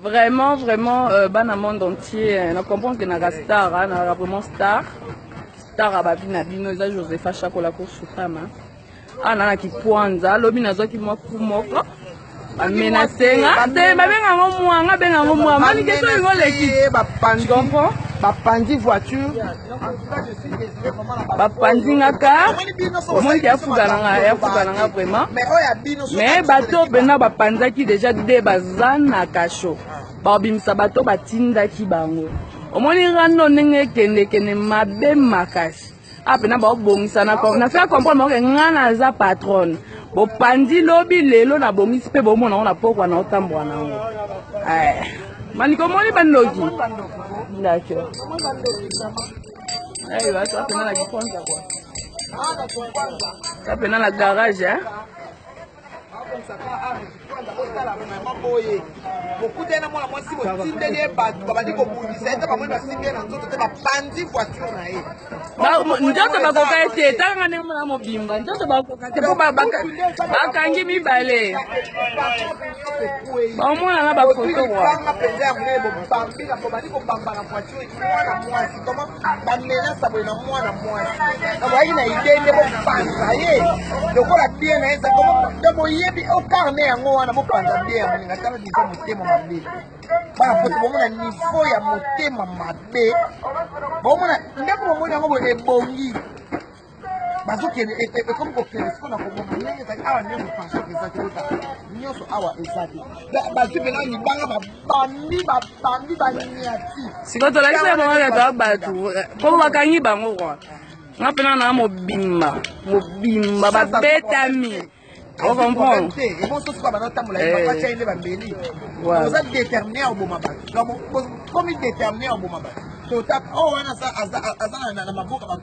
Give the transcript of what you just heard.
Vraiment, vraiment, dans le monde entier, on comprend que na star, na vraiment star. Star à babina bino, ça Josepha Chakola ko Soukama. Ah na ki Kwanza, lobi na zo ki mo kumoko. Amenasenga, te babenga ngomwanga, benga ngomwanga. Mani keso ngo leki ba pandi, ba pandi voiture. Ba pandi ngaka. Omoni ya fugana nga vraiment. Mais bato bena ba panzaki déjà de bazana kasho. Ba bimisa bato batinda ki bango. Omoni rano nenge kende mabe makasi. Apena ba bongisa na faire comprendre que ngana za patron. Bo pandi lobi lelo na bongisi pe bo mona na pokwa na otambwa na ngo. Mani komoni bandoki. D'accord. Aiwa ça pena la kiponza kwa. Ça pena la garage hein. Beaucoup de gens moi si vous tindez pas babandi ko bundisa eta bamwe basimbe na nzoto te bapandi voiture na ye njoto bakoka ete tanga ne mona mobimba njoto bakoka te po bakangi mibale bamona na bafoto wa banga penza ya mwe bo bambi na babandi ko bamba na voiture mwana mwasi koma bamena sabo na mwana mwasi abayi na idende bo panza ye lokola bien na eza koma ndemo yebi o carnet yango wana bo panza bien mona tala diko motema mabe bana foto bomona niveau ya motema mabe bomona ndeko bomona yango boye ebongi bazokende ekomi kokende siko na koboma ndenge ezali awa ndenge pension eza te ota nyonso awa eza te bazwi mpena libanga babambi baniati sikoyo tolakisa bango kaka bato po bakangi bango kwa nga mpena na mobimba babetami on comprend. Et bon, sauf que maintenant, tu as pas chaîne bambeli. Vous êtes déterminé au bon mabat. Comme il est déterminé au bon mabat. Tu as oh, on a ça, à ma boca, à ma